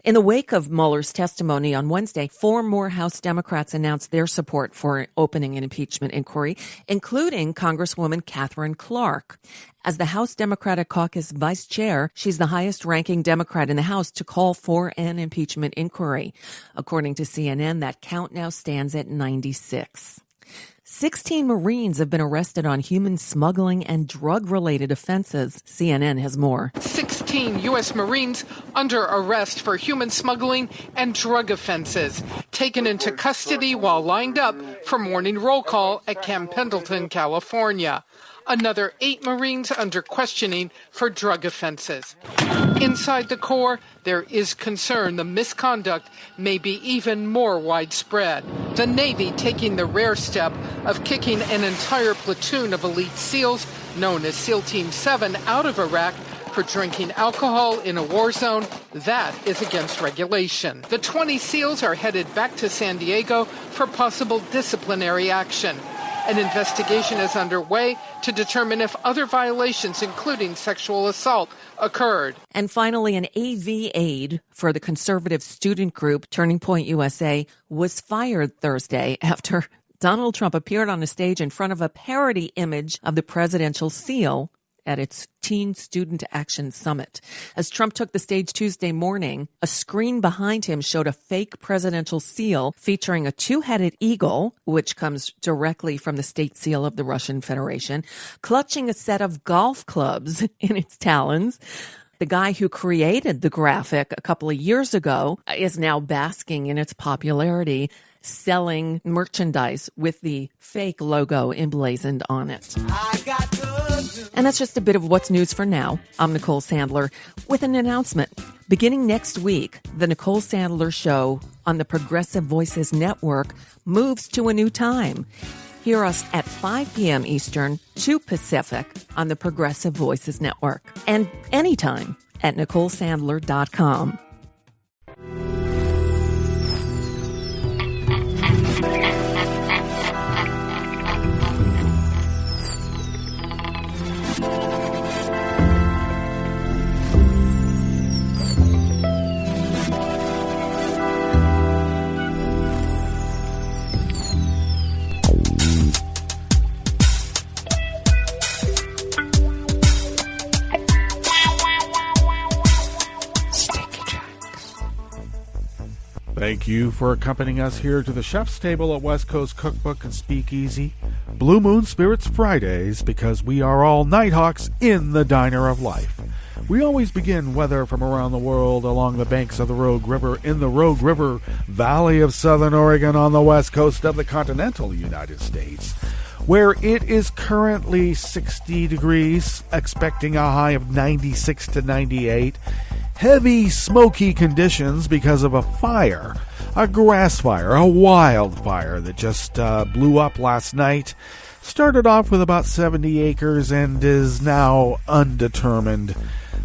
In the wake of Mueller's testimony on Wednesday, 4 more House Democrats announced their support for opening an impeachment inquiry, including Congresswoman Katherine Clark. As the House Democratic Caucus vice chair, she's the highest-ranking Democrat in the House to call for an impeachment inquiry. According to CNN, that count now stands at 96. 16 Marines have been arrested on human smuggling and drug-related offenses. CNN has more. 16 U.S. Marines under arrest for human smuggling and drug offenses, taken into custody while lined up for morning roll call at Camp Pendleton, California. Another 8 Marines under questioning for drug offenses. Inside the Corps, there is concern the misconduct may be even more widespread. The Navy taking the rare step of kicking an entire platoon of elite SEALs, known as SEAL Team 7, out of Iraq for drinking alcohol in a war zone. That is against regulation. The 20 SEALs are headed back to San Diego for possible disciplinary action. An investigation is underway to determine if other violations, including sexual assault, occurred. And finally, an AV aide for the conservative student group Turning Point USA was fired Thursday after Donald Trump appeared on a stage in front of a parody image of the presidential seal at its Teen Student Action Summit. As Trump took the stage Tuesday morning, a screen behind him showed a fake presidential seal featuring a two-headed eagle, which comes directly from the state seal of the Russian Federation, clutching a set of golf clubs in its talons. The guy who created the graphic a couple of years ago is now basking in its popularity, selling merchandise with the fake logo emblazoned on it. And that's just a bit of what's news for now. I'm Nicole Sandler with an announcement. Beginning next week, the Nicole Sandler Show on the Progressive Voices Network moves to a new time. Hear us at 5 p.m. Eastern, 2 Pacific on the Progressive Voices Network. And anytime at NicoleSandler.com. Thank you for accompanying us here to the chef's table at West Coast Cookbook and Speakeasy. Blue Moon Spirits Fridays, because we are all Nighthawks in the Diner of Life. We always begin weather from around the world along the banks of the Rogue River in the Rogue River Valley of Southern Oregon on the west coast of the continental United States, where it is currently 60 degrees, expecting a high of 96 to 98. Heavy, smoky conditions because of a fire, a grass fire, a wildfire that just blew up last night. Started off with about 70 acres and is now undetermined.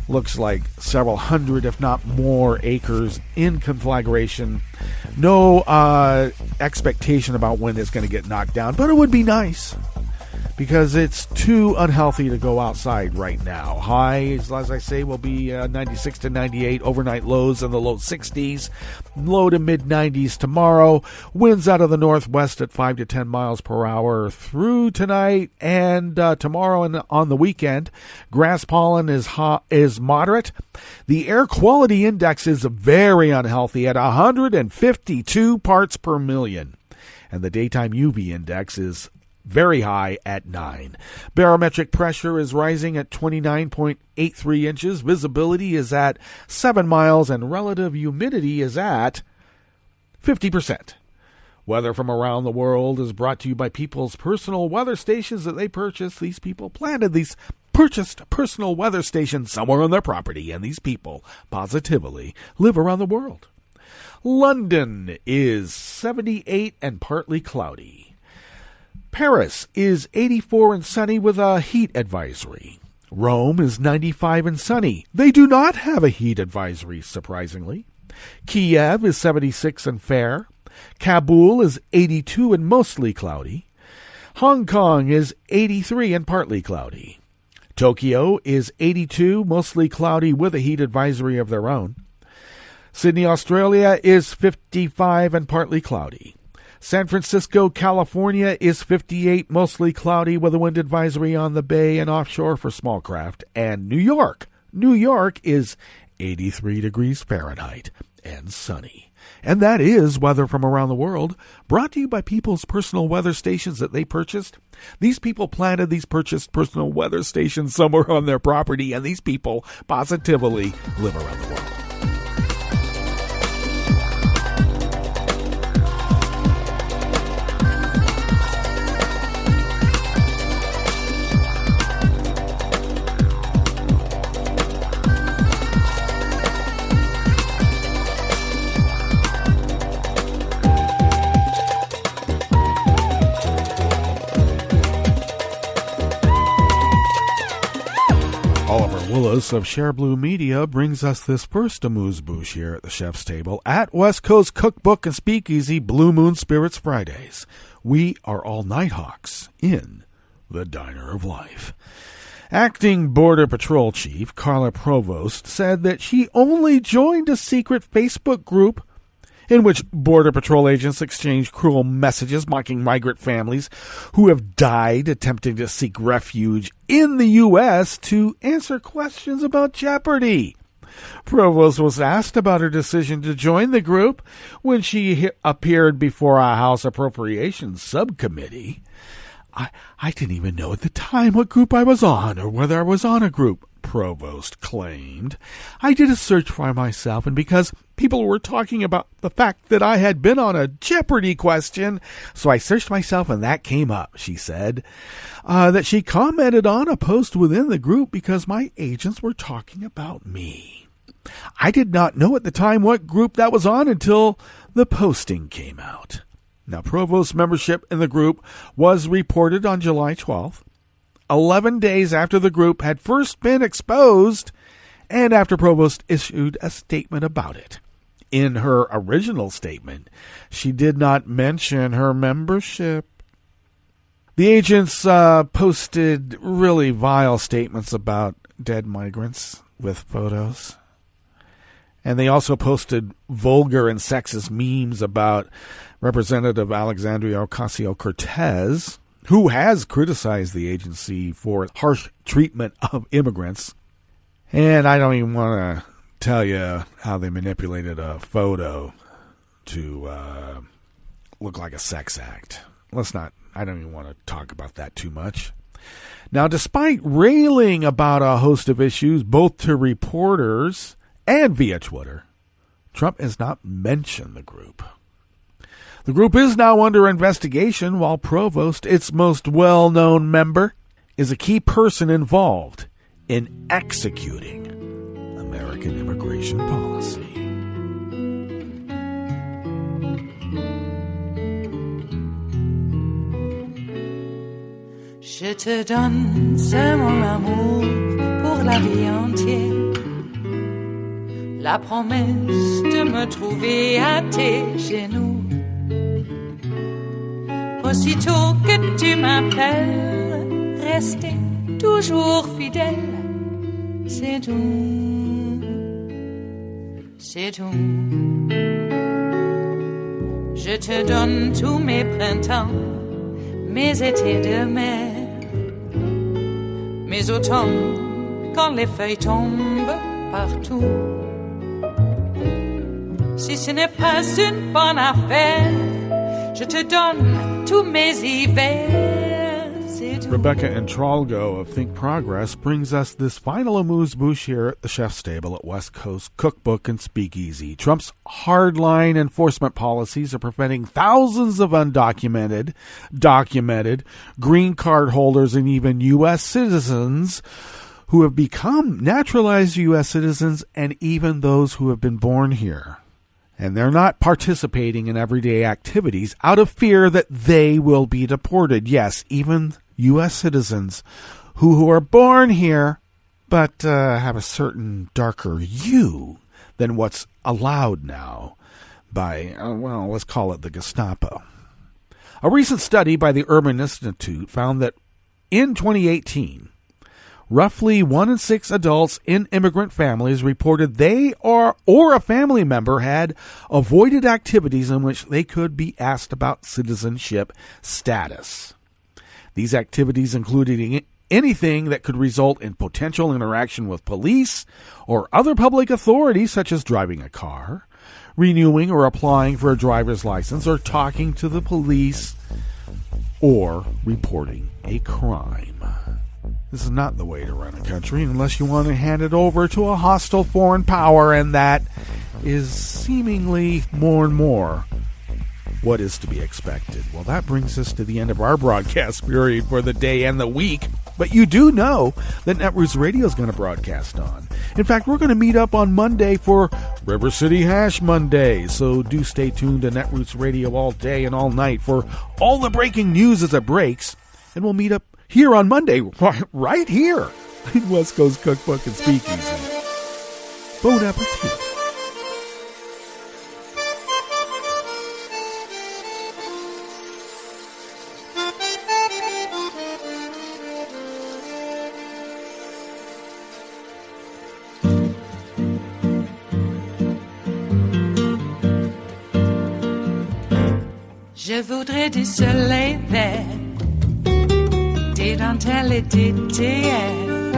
Looks like several hundred, if not more, acres in conflagration. No expectation about when it's going to get knocked down, but it would be nice, because it's too unhealthy to go outside right now. Highs, as I say, will be 96 to 98. Overnight lows in the low 60s. Low to mid 90s tomorrow. Winds out of the northwest at 5 to 10 miles per hour through tonight and tomorrow and on the weekend. Grass pollen is moderate. The air quality index is very unhealthy at 152 parts per million. And the daytime UV index is very high at 9. Barometric pressure is rising at 29.83 inches. Visibility is at 7 miles, and relative humidity is at 50%. Weather from around the world is brought to you by people's personal weather stations that they purchased. These people purchased personal weather stations somewhere on their property, and these people positively live around the world. London is 78 and partly cloudy. Paris is 84 and sunny with a heat advisory. Rome is 95 and sunny. They do not have a heat advisory, surprisingly. Kiev is 76 and fair. Kabul is 82 and mostly cloudy. Hong Kong is 83 and partly cloudy. Tokyo is 82, mostly cloudy with a heat advisory of their own. Sydney, Australia is 55 and partly cloudy. San Francisco, California is 58, mostly cloudy with a wind advisory on the bay and offshore for small craft. And New York is 83 degrees Fahrenheit and sunny. And that is weather from around the world, brought to you by people's personal weather stations that they purchased. These people planted these purchased personal weather stations somewhere on their property, and these people positively live around the world. Willis of Share Blue Media brings us this first amuse-bouche here at the chef's table at West Coast Cookbook and Speakeasy Blue Moon Spirits Fridays. We are all Nighthawks in the Diner of Life. Acting Border Patrol Chief Carla Provost said that she only joined a secret Facebook group in which Border Patrol agents exchanged cruel messages mocking migrant families who have died attempting to seek refuge in the U.S. to answer questions about Jeopardy! Provost was asked about her decision to join the group when she appeared before a House Appropriations Subcommittee. I didn't even know at the time what group I was on or whether I was on a group, Provost claimed. I did a search for myself, and because people were talking about the fact that I had been on a Jeopardy question, so I searched myself and that came up, she said. That she commented on a post within the group because my agents were talking about me. I did not know at the time what group that was on until the posting came out. Now, Provost's membership in the group was reported on July 12th, 11 days after the group had first been exposed and after Provost issued a statement about it. In her original statement, she did not mention her membership. The agents posted really vile statements about dead migrants with photos. And they also posted vulgar and sexist memes about Representative Alexandria Ocasio-Cortez, who has criticized the agency for harsh treatment of immigrants. And I don't even want to tell you how they manipulated a photo to look like a sex act. I don't even want to talk about that too much. Now, despite railing about a host of issues, both to reporters and via Twitter, Trump has not mentioned the group. The group is now under investigation, while Provost, its most well-known member, is a key person involved in executing American immigration policy. Je te donne ce mon amour pour la vie entière. La promesse de me trouver à tes genoux. Aussitôt que tu m'appelles, rester toujours fidèle. C'est tout, c'est tout. Je te donne tous mes printemps, mes étés de mer, mes automnes quand les feuilles tombent partout. Si ce n'est pas une bonne affaire, je te donne tous mes hivers. Rebecca Entralgo of Think Progress brings us this final amuse-bouche here at the chef's table at West Coast Cookbook and Speakeasy. Trump's hardline enforcement policies are preventing thousands of undocumented, documented, green card holders, and even U.S. citizens who have become naturalized U.S. citizens, and even those who have been born here. And they're not participating in everyday activities out of fear that they will be deported. Yes, even U.S. citizens who are born here but have a certain darker hue than what's allowed now by, let's call it the Gestapo. A recent study by the Urban Institute found that in 2018, roughly 1 in 6 adults in immigrant families reported they or a family member had avoided activities in which they could be asked about citizenship status. These activities included anything that could result in potential interaction with police or other public authorities, such as driving a car, renewing or applying for a driver's license, or talking to the police, or reporting a crime. This is not the way to run a country unless you want to hand it over to a hostile foreign power, and that is seemingly more and more what is to be expected. Well, that brings us to the end of our broadcast period for the day and the week. But you do know that Netroots Radio is going to broadcast on. In fact, we're going to meet up on Monday for River City Hash Monday. So do stay tuned to Netroots Radio all day and all night for all the breaking news as it breaks. And we'll meet up here on Monday, right here in West Coast Cookbook and Speakeasy. Bon appetit. Je voudrais du soleil vert, des dentelles et des théières,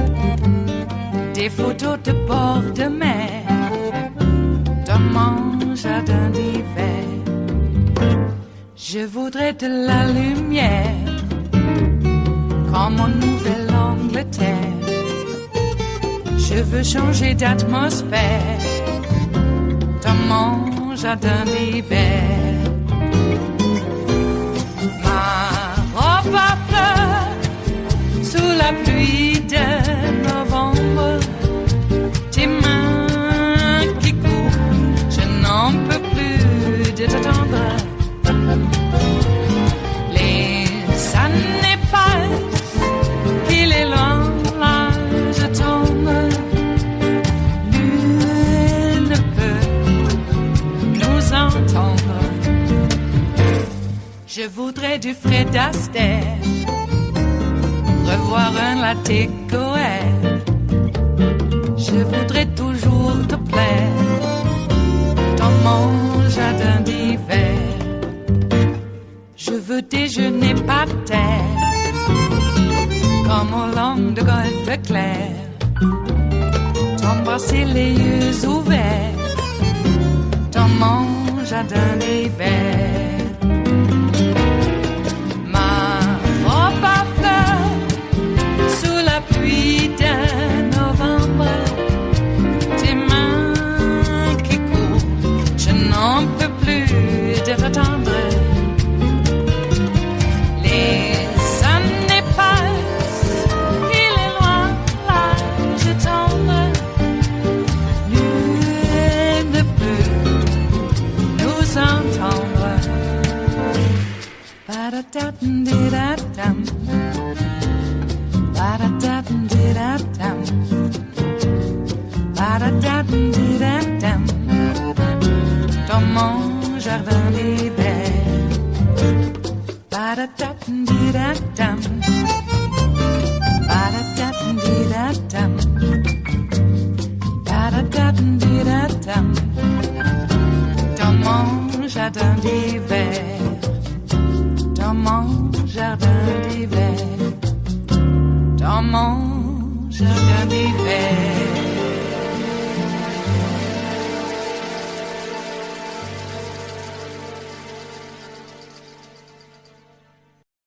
des photos de bord de mer, dans mon jardin d'hiver. Je voudrais de la lumière, comme en Nouvelle-Angleterre. Je veux changer d'atmosphère, dans mon jardin d'hiver. Ma fleur sous la pluie de novembre, tes mains qui courent, je n'en peux plus de t'attendre. Les années passent, qu'il est loin, là je tombe. Nul ne peut nous entendre. Je voudrais du Fred Astaire, revoir un latte Goer. Je voudrais toujours te plaire dans mon jardin d'hiver. Je veux déjeuner par terre, comme au long de golfe clair, t'embrasser les yeux ouverts dans mon jardin d'hiver. Pluie de novembre, tes mains qui courent, je n'en peux plus de t'attendre. Les années passent, il est loin, là je tombe. Nul ne peut nous entendre. Ba-da-da-dum-di-da-dum. Ba-da-da-dum-di-da-dum. Ba-da-da-dum-di-da-dum. Dans mon jardin d'hiver. Ba-da-da-dum-di-da-dum. Ba-da-da-dum-di-da-dum. Ba-da-da-dum-di-da-dum. Dans mon jardin d'hiver. Dans mon jardin d'hiver. Dans mon jardin d'hiver.